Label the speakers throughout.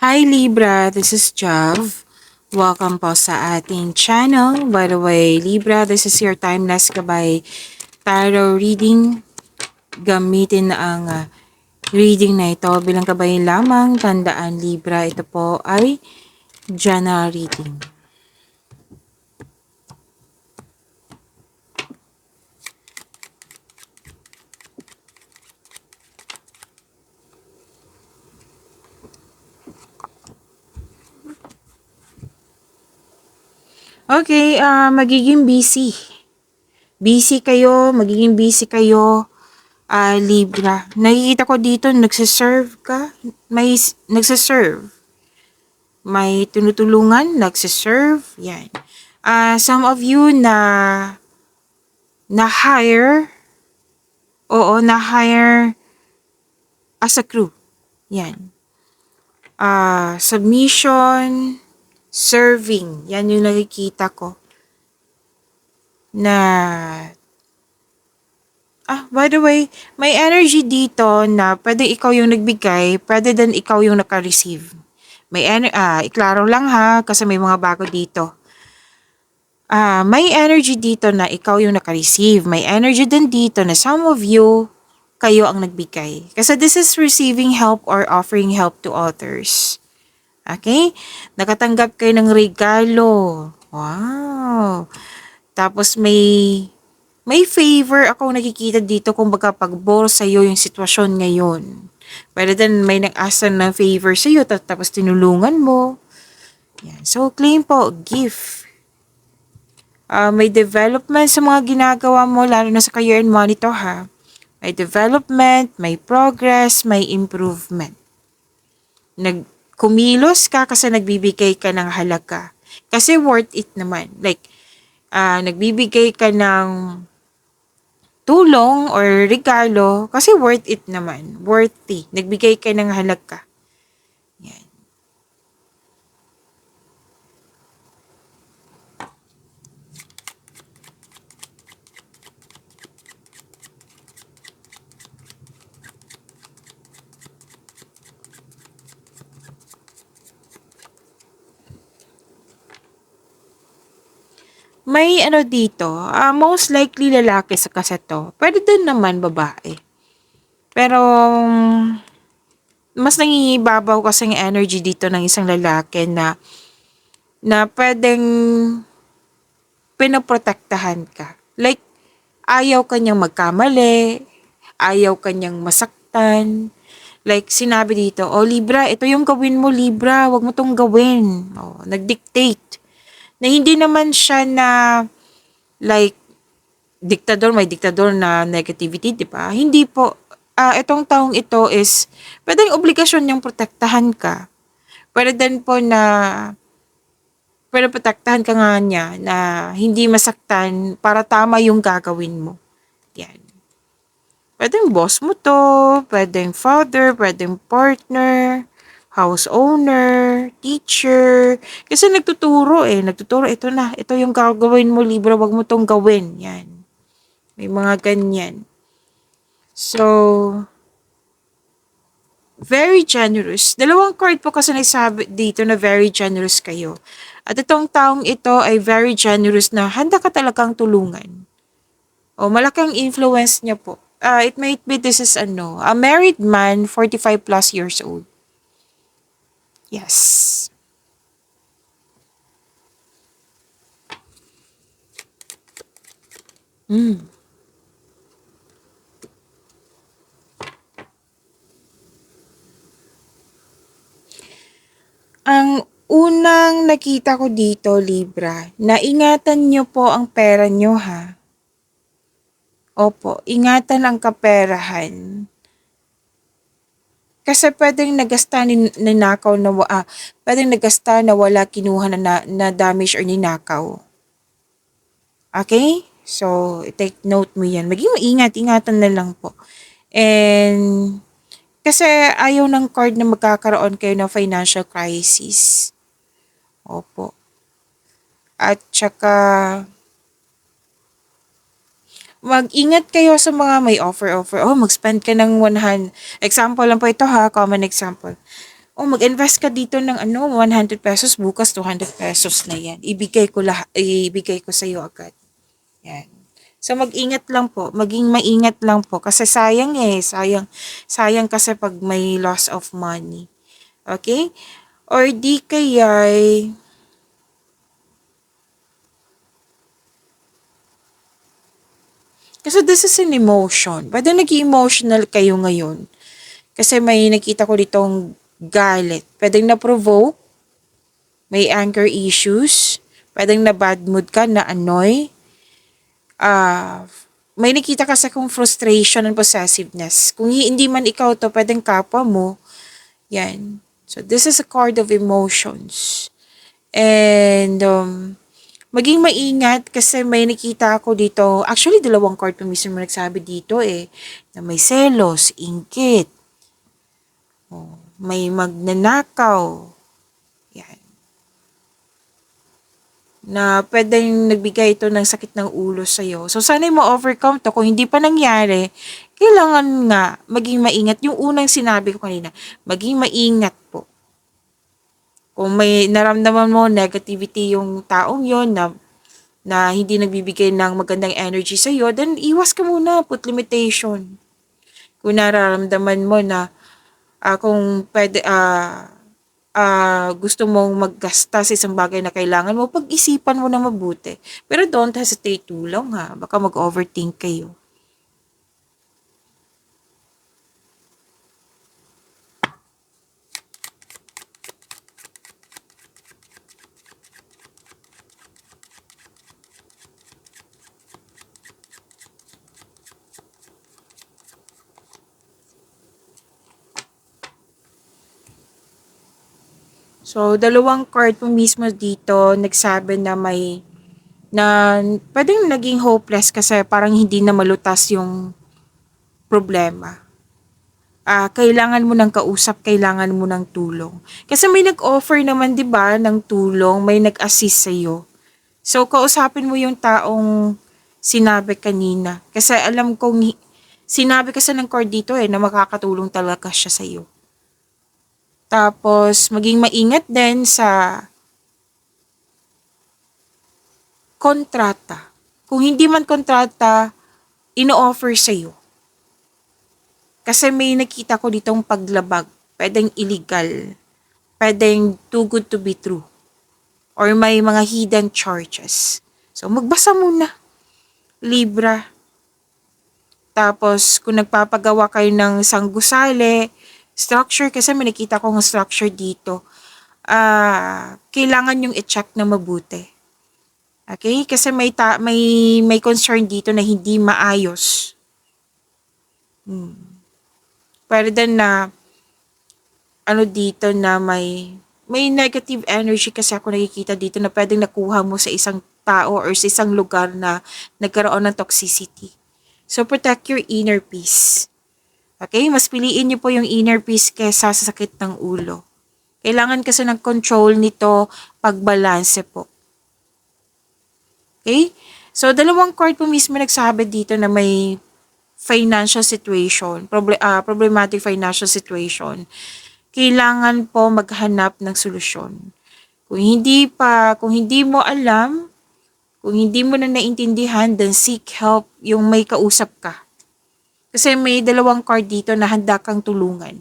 Speaker 1: Hi Libra, this is Jav. Welcome po sa ating channel. By the way, Libra, this is your timeless gabay tarot reading. Gamitin ang reading na ito bilang gabay lamang. Tandaan Libra, ito po ay general reading. Okay, magiging busy. Magiging busy kayo. Libra. Nakikita ko dito, nagsiserve ka. May nagsiserve. May tinutulungan, nagsiserve. Yan. Some of you na-hire. Oo, na-hire as a crew. Yan. Submission, serving. Yan yung nakikita ko. By the way, may energy dito na pwede ikaw yung nagbigay, pwede din ikaw yung naka-receive. Iklaro lang ha, kasi may mga bago dito. May energy dito na ikaw yung naka-receive. May energy din dito na some of you, kayo ang nagbigay. Kasi this is receiving help or offering help to others. Okay? Nakatanggap kayo ng regalo. Wow! Tapos may favor ako nakikita dito kung baga pagbor sa'yo yung sitwasyon ngayon. Pwede din may nag-asa ng favor sa'yo tapos tinulungan mo. Yan. So, claim po, gift. May development sa mga ginagawa mo, lalo na sa career and money to ha. May development, may progress, may improvement. Kumilos ka kasi nagbibigay ka ng halaga. Kasi worth it naman. Like, nagbibigay ka ng tulong or regalo kasi worth it naman. Worthy. Nagbigay ka ng halaga. Yan. May ano dito, most likely lalaki sa kaseto. Pwede din naman babae. Pero, mas nangingibabaw kasi yung energy dito ng isang lalaki na pwedeng pinoprotektahan ka. Like, ayaw kanyang magkamali, ayaw kanyang masaktan. Like, sinabi dito, Libra, ito yung gawin mo, Libra, wag mo tong gawin. Nag-dictate. Na hindi naman siya na, like, may diktador na negativity, di ba? Hindi po. Itong taong ito is, pwedeng obligasyon niyang protektahan ka. Pwede din po pwede protektahan ka nga niya na hindi masaktan para tama yung gagawin mo. Yan. Pwedeng boss mo to, pwedeng father, pwedeng partner, house owner, teacher. Kasi nagtuturo, ito yung gagawin mo, Libra, wag mo tong gawin. Yan. May mga ganyan. So, very generous. Dalawang card po kasi nagsabi dito na very generous kayo. At itong taong ito ay very generous na handa ka talagang tulungan. Malaking influence niya po. It might be this is a married man, 45 plus years old. Yes. Ang unang nakita ko dito, Libra, na ingatan nyo po ang pera nyo ha. Opo, ingatan ang kaperahan. Kasi pwedeng nagasta ninakaw na pwedeng nagasta na wala kinuha na damage or ninakaw. Okay? So, take note mo yan. Maging ingatan na lang po. And, kasi ayaw ng card na magkakaroon kayo ng financial crisis. Opo. At saka, mag-ingat kayo sa mga may offer. Mag-spend ka ng 100. Example lang po ito ha, common example. O mag-invest ka dito ng 100 pesos, bukas 200 pesos na yan. Ibigay ko sa iyo agad. Yan. So mag-ingat lang po, maging maingat lang po kasi sayang sayang kasi pag may loss of money. Okay? Or di kaya kasi this is an emotion. Pwede nag-emotional kayo ngayon. Kasi may nakita ko ditong galit. Pwedeng na-provoke, may anger issues, pwedeng na bad mood ka, na annoy. May nakita kasi kung frustration and possessiveness. Kung hindi man ikaw to, pwedeng kapwa mo. Yan. So this is a card of emotions. And maging maingat kasi may nakita ako dito. Actually, dalawang card pa mismo nagsabi dito na may selos, inggit, may magnanakaw. Yan. Na pwedeng nagbigay ito ng sakit ng ulo sa'yo. So, sana ma-overcome to. Kung hindi pa nangyari, kailangan nga maging maingat. Yung unang sinabi ko kanina, maging maingat po. Kung may naramdaman mo negativity yung taong yon na hindi nagbibigay ng magandang energy sa'yo, then iwas ka muna, put limitation. Kung nararamdaman mo na kung pwede, gusto mong maggasta sa isang bagay na kailangan mo, pag-isipan mo na mabuti. Pero don't hesitate too long ha. Baka mag-overthink kayo. So, dalawang card po mismo dito, nagsabi na pwedeng naging hopeless kasi parang hindi na malutas yung problema. Kailangan mo ng kausap, kailangan mo ng tulong. Kasi may nag-offer naman, di ba, ng tulong, may nag-assist sa'yo. So, kausapin mo yung taong sinabi kanina. Kasi alam kong, sinabi kasi ng card dito na makakatulong talaga siya sa'yo. Tapos, maging maingat din sa kontrata. Kung hindi man kontrata, ino-offer sa'yo. Kasi may nakita ko ditong paglabag. Pwedeng illegal. Pwedeng too good to be true. Or may mga hidden charges. So, magbasa muna. Libra. Tapos, kung nagpapagawa kayo ng sanggusali, structure, kasi may nakita kong structure dito, kailangan yung i-check na mabuti. Okay? Kasi may concern dito na hindi maayos. Pwede din na dito na may negative energy kasi ako nakikita dito na pwedeng nakuha mo sa isang tao or sa isang lugar na nagkaroon ng toxicity. So, protect your inner peace. Okay? Mas piliin niyo po yung inner peace kesa sa sakit ng ulo. Kailangan kasi ng control nito, pagbalanse po. Okay? So, dalawang card po mismo nagsabi dito na may financial situation, problematic financial situation. Kailangan po maghanap ng solusyon. Kung hindi mo alam, kung hindi mo na naintindihan, then seek help yung may kausap ka. Kasi may dalawang card dito na handa kang tulungan.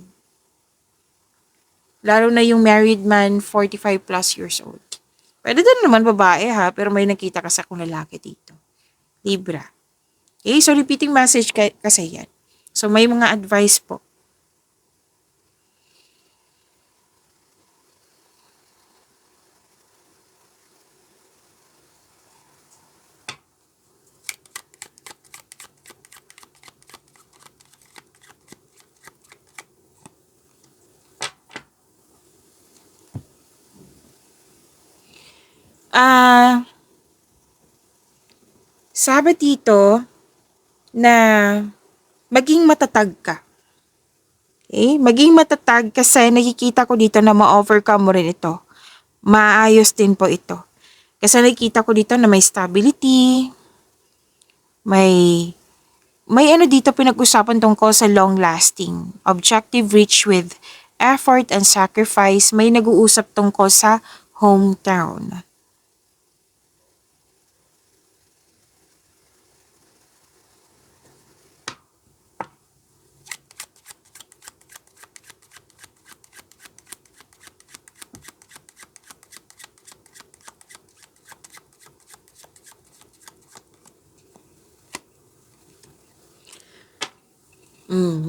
Speaker 1: Lalo na yung married man, 45 plus years old. Pwede din naman babae ha, pero may nakita kasi akong lalaki dito. Libra. Okay, so repeating message kasi yan. So may mga advice po. Sabi dito na maging matatag ka. Okay? Maging matatag kasi nakikita ko dito na ma-overcome mo rin ito. Maayos din po ito. Kasi nakikita ko dito na may stability, may dito pinag-usapan tungkol sa long-lasting, objective reach with effort and sacrifice. May nag-uusap tungkol sa hometown.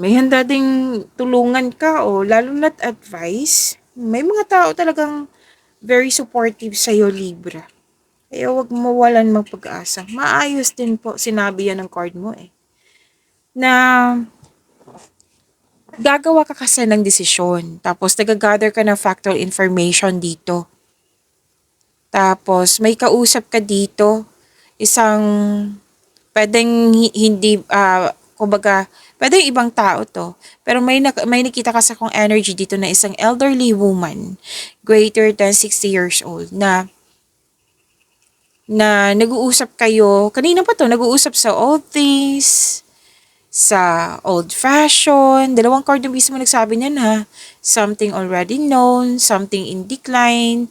Speaker 1: May handa ding tulungan ka o lalo na't advice. May mga tao talagang very supportive sa'yo, Libra. Kaya huwag mawalan ng pag-asa. Maayos din po, sinabi yan ng card mo eh. Na gagawa ka kasi ng desisyon. Tapos nag-gather ka ng factual information dito. Tapos may kausap ka dito. Isang pwedeng hindi, kumbaga, pwedeng ibang tao to. Pero may nakita kasi akong energy dito na isang elderly woman, greater than 60 years old, na nag-uusap kayo, kanina pa to, nag-uusap sa old things, sa old fashion, dalawang card yung mismo nagsabi niyan ha, something already known, something in decline,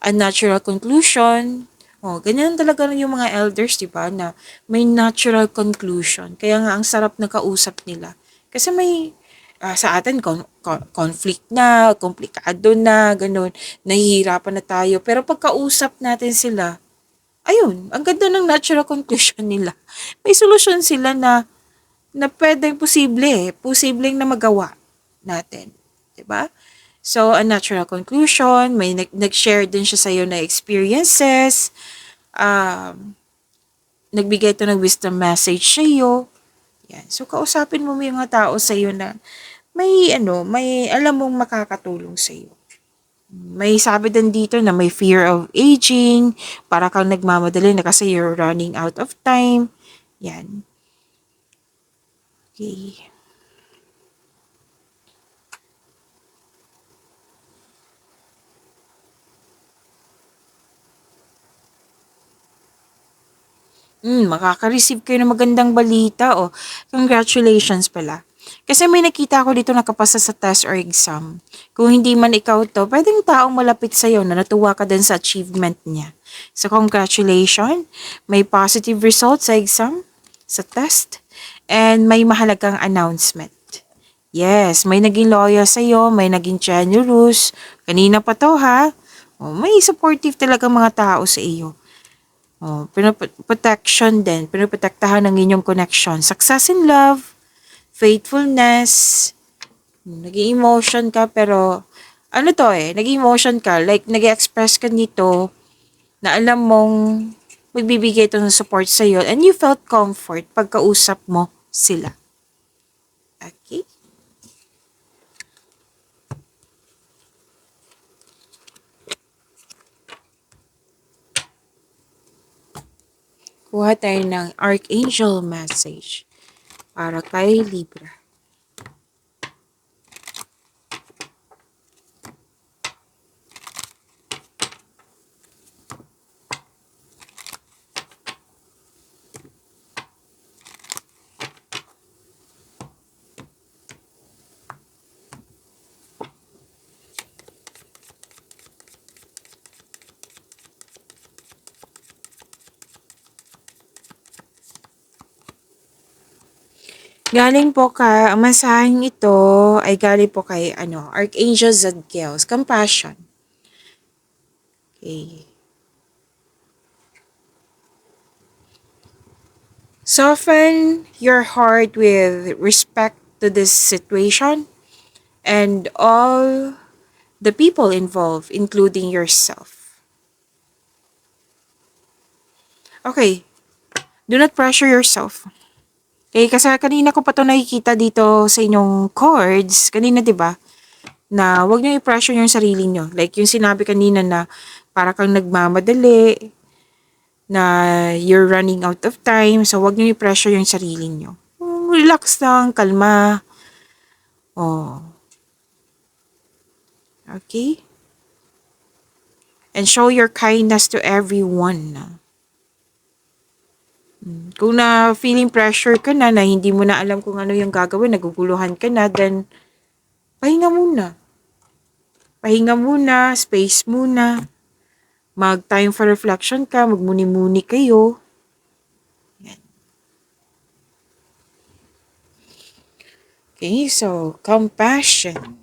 Speaker 1: a natural conclusion. Oh, ganyan talaga yung mga elders, di ba, na may natural conclusion. Kaya nga ang sarap na kausap nila. Kasi may sa atin conflict na, komplikado na, ganun. Nahihirapan na tayo. Pero pagkausap natin sila, ayun, ang ganda ng natural conclusion nila. May solusyon sila na pwedeng posibleng na magawa natin. 'Di ba? So, a natural conclusion, may nag-share din siya sa'yo na experiences, um, nagbigay ito ng wisdom message sa'yo. Yan. So, kausapin mo yung mga tao sa'yo na may alam mong makakatulong sa'yo. May sabi din dito na may fear of aging, para kang nagmamadali na kasi you're running out of time. Yan. Okay. Makaka-receive kayo ng magandang balita o congratulations pala. Kasi may nakita ako dito nakapasa sa test or exam. Kung hindi man ikaw to, pwedeng taong malapit sa'yo na natuwa ka din sa achievement niya. So congratulations, may positive results sa exam, sa test, and may mahalagang announcement. Yes, may naging loyal sa'yo, may naging generous. Kanina pa to ha. Oh, may supportive talaga mga tao sa iyo. Oh, protection din. Pinoprotektahan ng inyong connection. Success in love, faithfulness, naging emotion ka pero ano to naging emotion ka, like nag-express ka nito na alam mong magbibigay ito ng support sa'yo and you felt comfort pagkausap mo sila. Okay? Kuha tayo ng Archangel message para kay Libra. Galing po ang masaheng ito ay galing po kay Archangel Zadkiel, compassion. Okay. Soften your heart with respect to this situation and all the people involved, including yourself. Okay. Do not pressure yourself. Okay, kasi kanina ko pa ito nakikita dito sa inyong cards. Kanina, di ba? Na wag niyo i-pressure yung sarili niyo. Like yung sinabi kanina na para kang nagmamadali, na you're running out of time. So, wag niyo i-pressure yung sarili niyo. Relax lang, kalma. Oh. Okay? And show your kindness to everyone. Kung na feeling pressure ka na hindi mo na alam kung ano yung gagawin, naguguluhan ka na, then pahinga muna. Pahinga muna, space muna. Mag-time for reflection ka, magmuni-muni kayo. Okay, so compassion.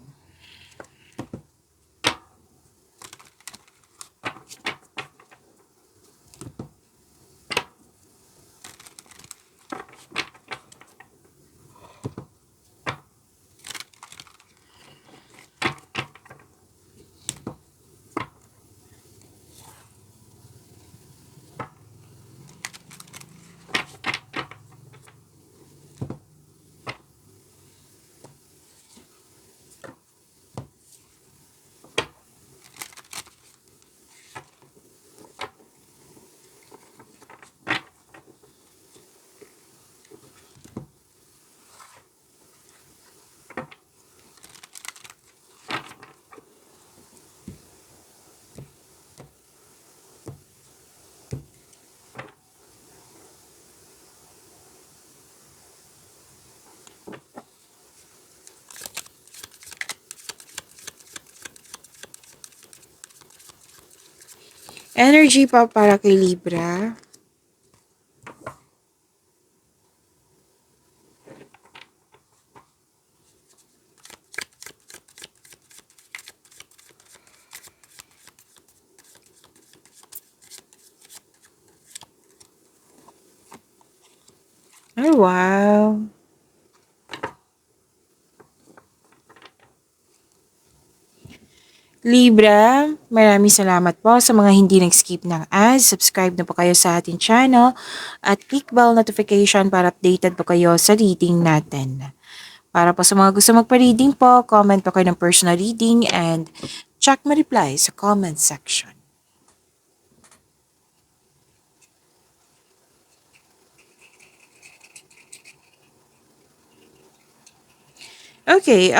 Speaker 1: Energy pa para kay Libra. Ay, wow. Libra, maraming salamat po sa mga hindi nag-skip ng ads. Subscribe na po kayo sa ating channel at click bell notification para updated po kayo sa reading natin. Para po sa mga gusto magpa-reading po, comment po kayo ng personal reading and check my reply sa comment section. Okay,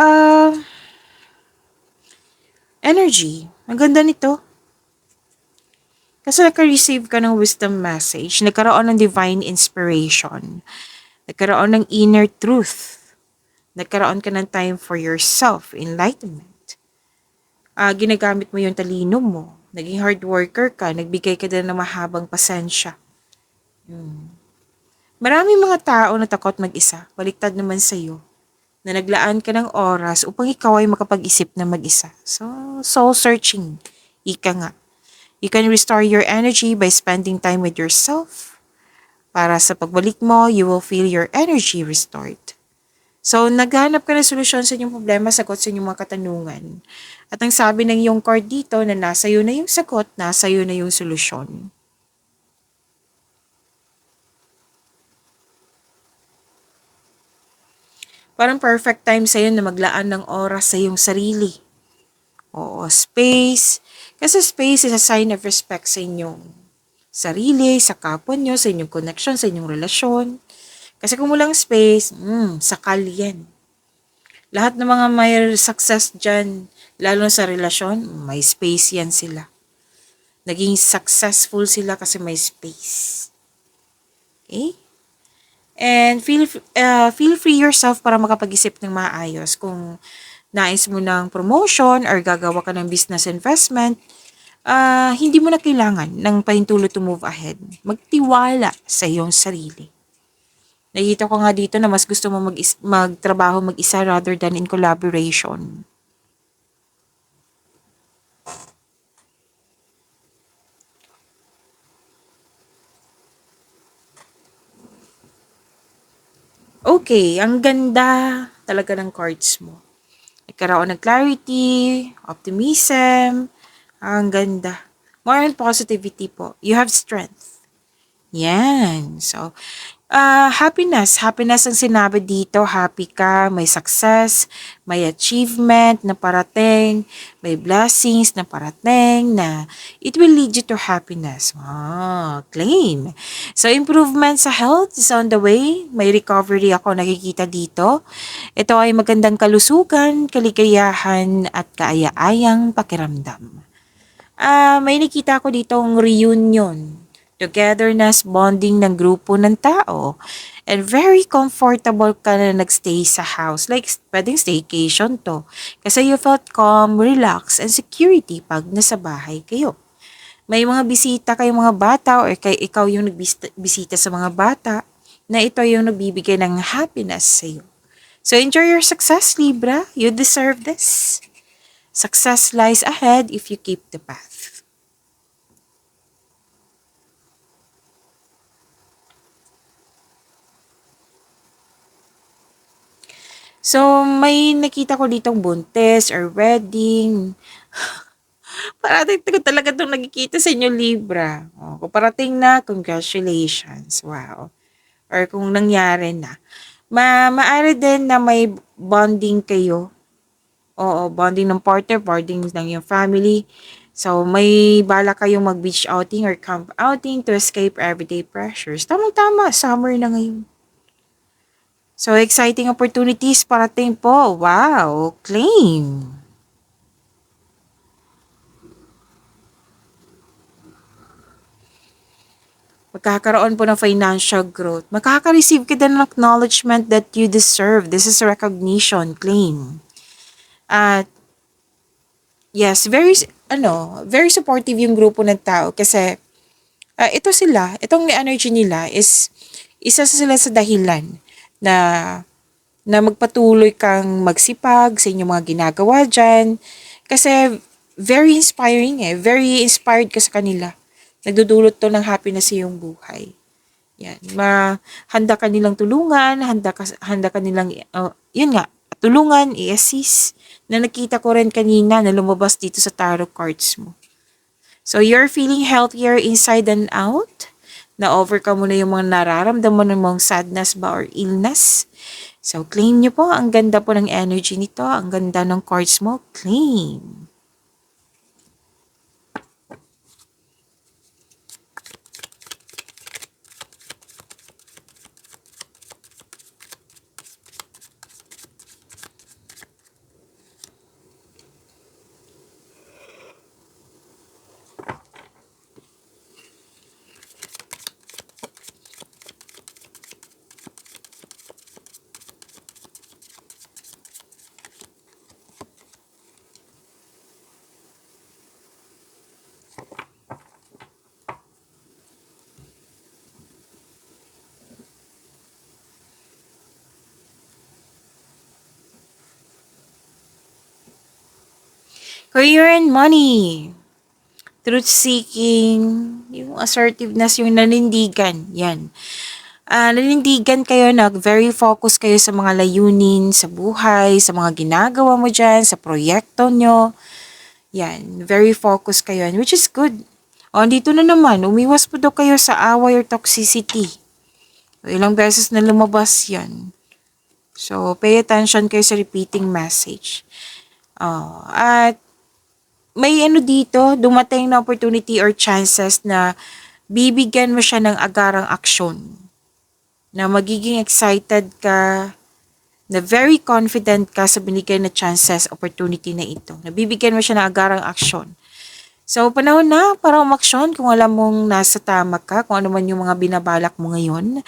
Speaker 1: energy. Ang ganda nito. Kasi naka-receive ka ng wisdom message, nagkaroon ng divine inspiration, nagkaroon ng inner truth, nagkaroon ka ng time for yourself, enlightenment. Ginagamit mo yung talino mo, naging hard worker ka, nagbigay ka din ng mahabang pasensya. Maraming mga tao na takot mag-isa, baliktad naman sa'yo, na naglaan ka ng oras upang ikaw ay makapag-isip na mag-isa. So, soul searching, ika nga. You can restore your energy by spending time with yourself. Para sa pagbalik mo, you will feel your energy restored. So, naghanap ka ng solusyon sa inyong problema, sagot sa inyong mga katanungan. At ang sabi ng iyong card dito na nasa iyo na yung sagot, nasa iyo na yung solusyon. Parang perfect time sa iyo na maglaan ng oras sa iyong sarili. Oo, space. Kasi space is a sign of respect sa inyong sarili, sa kapwa nyo, sa inyong connection, sa inyong relasyon. Kasi kung walang space, sakal yan. Lahat ng mga may success dyan, lalo sa relasyon, may space yan sila. Naging successful sila kasi may space. Okay? And feel free yourself para makapag-isip ng maayos. Kung nais mo ng promotion or gagawa ka ng business investment, hindi mo na kailangan ng pahintulot to move ahead. Magtiwala sa iyong sarili. Nakita ko nga dito na mas gusto mo magtrabaho mag-isa rather than in collaboration. Okay, ang ganda talaga ng cards mo. Nagkaroon ng clarity, optimism, ang ganda. More on positivity po. You have strength. Yan. So, happiness. Happiness ang sinabi dito. Happy ka, may success, may achievement na parating, may blessings na parating na it will lead you to happiness. Claim. So, improvement sa health is on the way. May recovery ako nakikita dito. Ito ay magandang kalusugan, kaligayahan at kaaya-ayang pakiramdam. May nakita ko ditong reunion, togetherness, bonding ng grupo ng tao. And very comfortable ka na nagstay sa house. Like, pwedeng staycation to. Kasi you felt calm, relaxed, and security pag nasa bahay kayo. May mga bisita kayong mga bata or kay ikaw yung nagbisita sa mga bata na ito yung nagbibigay ng happiness sa iyo. So enjoy your success, Libra. You deserve this. Success lies ahead if you keep the path. So, may nakita ko ditong buntis or wedding. Parating ko talaga itong nakikita sa inyo, Libra. O, kung parating na, congratulations. Wow. Or kung nangyari na. Maaari din na may bonding kayo. Oo, bonding ng partner, bonding ng yung family. So, may bala kayong mag-beach outing or camp outing to escape everyday pressures. Tamang-tama, summer na ngayon. So, exciting opportunities parating po. Wow, claim. Magkakaroon po ng financial growth. Makaka-receive ka din ng acknowledgement that you deserve. This is recognition, claim. At yes, very supportive yung grupo ng tao kasi ito sila, itong energy nila is isa sila sa dahilan na magpatuloy kang magsipag sa inyong mga ginagawa dyan. Kasi very inspiring very inspired ka sa kanila. Nagdudulot to ng happiness sa iyong buhay. Yan. Handa ka nilang tulungan, handa ka nilang, yun nga, tulungan, i-assist, na nakita ko rin kanina na lumabas dito sa tarot cards mo. So, you're feeling healthier inside and out? Na-overcome mo na yung mga nararamdaman ng mong sadness ba or illness? So, claim nyo po. Ang ganda po ng energy nito. Ang ganda ng cards mo. Claim. Career and money. Truth-seeking, yung assertiveness, yung nanindigan, yan. Nanindigan kayo, very focus kayo sa mga layunin, sa buhay, sa mga ginagawa mo dyan, sa proyekto nyo. Yan, very focus kayo, which is good. O, dito na naman, umiwas po daw kayo sa away or toxicity. So, ilang beses na lumabas yan. So, pay attention kayo sa repeating message. At may dito, dumating na opportunity or chances na bibigyan mo siya ng agarang aksyon. Na magiging excited ka, na very confident ka sa binigay na chances, opportunity na ito. Na bibigyan mo siya ng agarang aksyon. So, panahon na para umaksyon kung alam mong nasa tama ka, kung ano man yung mga binabalak mo ngayon.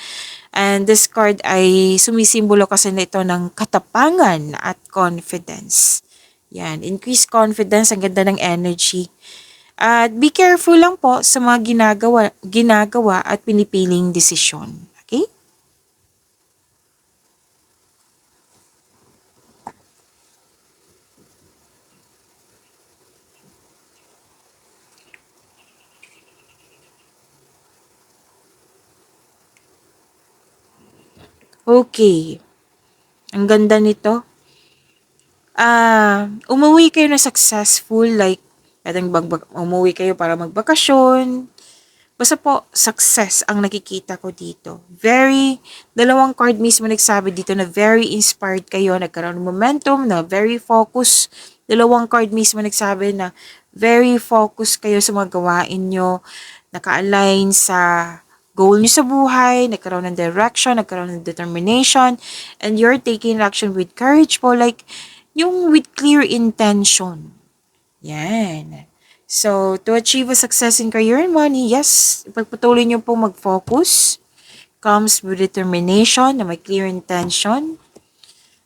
Speaker 1: And this card ay sumisimbolo kasi na ito ng katapangan at confidence. Yan, increase confidence, ang ganda ng energy. At be careful lang po sa mga ginagawa at pinipiling desisyon. Okay? Okay. Ang ganda nito. Umuwi kayo na successful, like, umuwi kayo para magbakasyon. Basta po, success ang nakikita ko dito. Dalawang card mismo nagsabi dito na very inspired kayo, nagkaroon ng momentum, na very focus. Dalawang card mismo nagsabi na very focus kayo sa mga gawain nyo, naka-align sa goal nyo sa buhay, nagkaroon ng direction, nagkaroon ng determination, and you're taking action with courage po, like, yung with clear intention. Yan. So, to achieve a success in career and money, yes, ipagpatuloy nyo po mag-focus. comes with determination na may clear intention.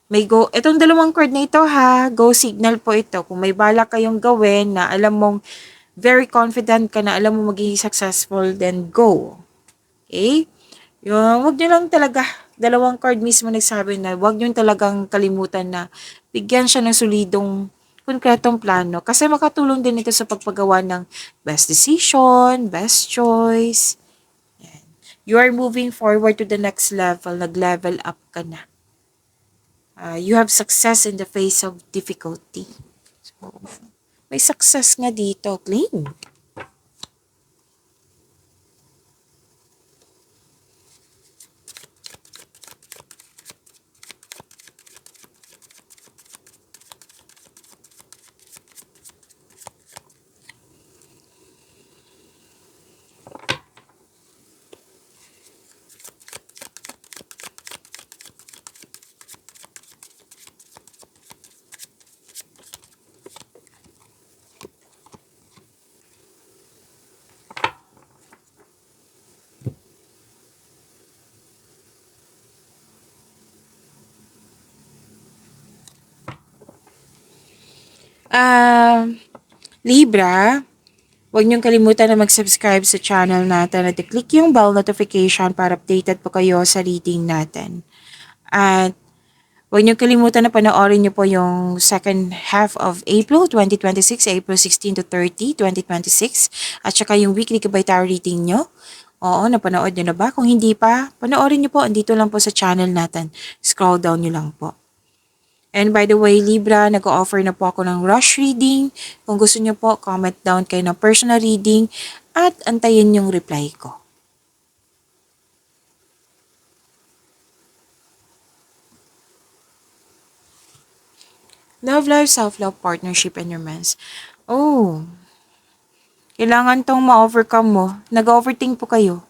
Speaker 1: May go, itong dalawang card na ito ha, go signal po ito. Kung may balak kayong gawin na alam mong very confident ka na alam mo magiging successful, then go. Okay? Yung, wag nyo lang talaga, dalawang card mismo nagsabi na wag nyo talagang kalimutan na bigyan siya ng solidong konkretong plano. Kasi makatulong din ito sa pagpagawa ng best decision, best choice. You are moving forward to the next level. Nag-level up ka na. You have success in the face of difficulty. So, may success nga dito. Claim. Libra, huwag niyong kalimutan na mag-subscribe sa channel natin at i-click yung bell notification para updated po kayo sa reading natin. At huwag niyong kalimutan na panoorin niyo po yung second half of April 2026, April 16 to 30, 2026, at saka yung weekly Gabay Tarot reading niyo. Oo, napanood niyo na ba? Kung hindi pa, panoorin niyo po. Andito lang po sa channel natin. Scroll down niyo lang po. And by the way, Libra, nag-o-offer na po ako ng rush reading. Kung gusto niyo po, comment down kayo ng personal reading at antayin yung reply ko. Love life, self-love, partnership, and romance. Oh, kailangan tong ma-overcome mo. Nag-overthink po kayo.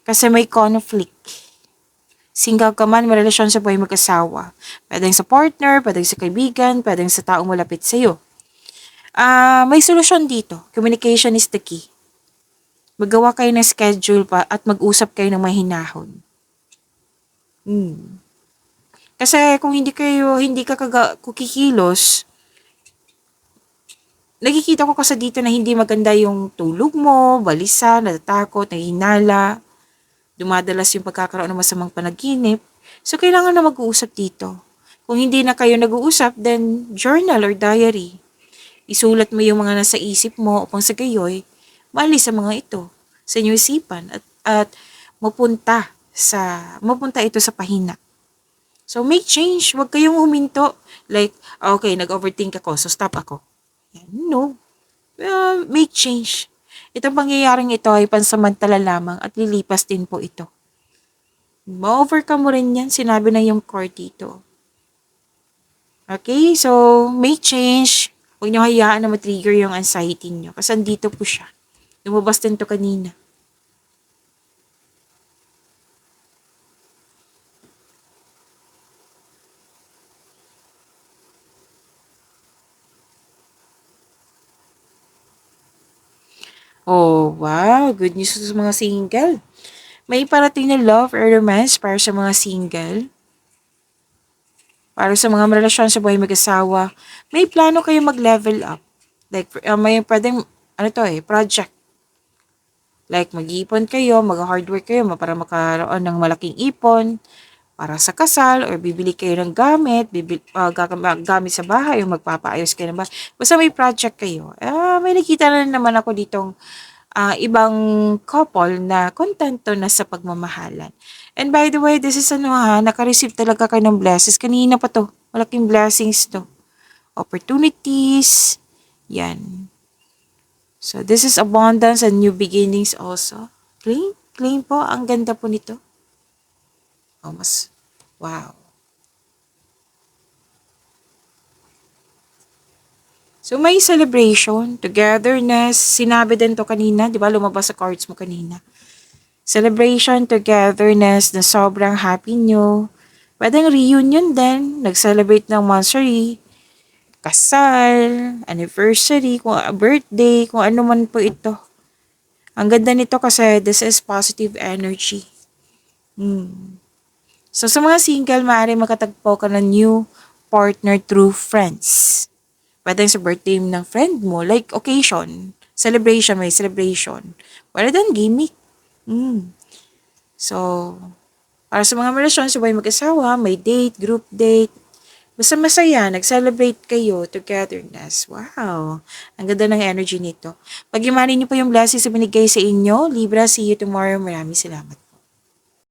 Speaker 1: Kasi may conflict. Single ka man, may relasyon sa buhay mag-asawa. Pwedeng sa partner, pwedeng sa kaibigan, pwedeng sa taong malapit sa'yo. May solusyon dito. Communication is the key. Magawa kayo ng schedule pa at mag-usap kayo ng mahinahon. Kasi kung hindi ka kukikilos, nakikita ko kasi dito na hindi maganda yung tulog mo, balisa, natatakot, nahihinala, dumadalas yung pagkakaroon ng masamang panaginip. So, kailangan na mag-uusap dito. Kung hindi na kayo nag-uusap, then journal or diary. Isulat mo yung mga nasa isip mo upang sa gayoy, maalis sa mga ito sa inyong isipan at mapunta ito sa pahina. So, make change. Huwag kayong huminto. Like, okay, nag-overthink ako, so stop ako. No. Make change. Itong pangyayaring ito ay pansamantala lamang at lilipas din po ito. Ma-overcome mo rin yan, sinabi na yung card dito. Okay, so make change. Huwag niyo hayaan na matrigger yung anxiety niyo kasi andito po siya. Lumabas din to kanina. Oh, wow. Good news sa mga single. May parating na love or romance para sa mga single. Para sa mga relasyon sa buhay mag-asawa. May plano kayo mag-level up. Like, may pwedeng, project. Like, mag-iipon kayo, mag-hard work kayo para makaroon ng malaking ipon para sa kasal or bibili kayo ng gamit, gamit sa bahay o magpapaayos kayo ng bahay. Basta may project kayo. May nakita na naman ako ditong ibang couple na kontento na sa pagmamahalan. And by the way, this is naka-receive talaga kayo ng blessings. Kanina pa to, malaking blessings to. Opportunities, yan. So, this is abundance and new beginnings also. Claim po, ang ganda po nito. Wow. So, may celebration, togetherness, sinabi din to kanina, di ba, lumabas sa cards mo kanina. Celebration, togetherness, na sobrang happy nyo. Pwedeng reunion din, nag-celebrate ng monthsary, kasal, anniversary, birthday, kung ano man po ito. Ang ganda nito kasi this is positive energy. So, sa mga single, maaari makatagpo ka ng new partner through friends. Pwede sa birthday ng friend mo, like occasion, celebration, may celebration. Rather than gimmick. So, para sa mga relasyon, sabay mag-asawa, may date, group date. Basta masaya, nag-celebrate kayo, togetherness. Wow! Ang ganda ng energy nito. Pag-imanin niyo po yung blessings na binigay sa inyo, Libra, see you tomorrow. Maraming salamat.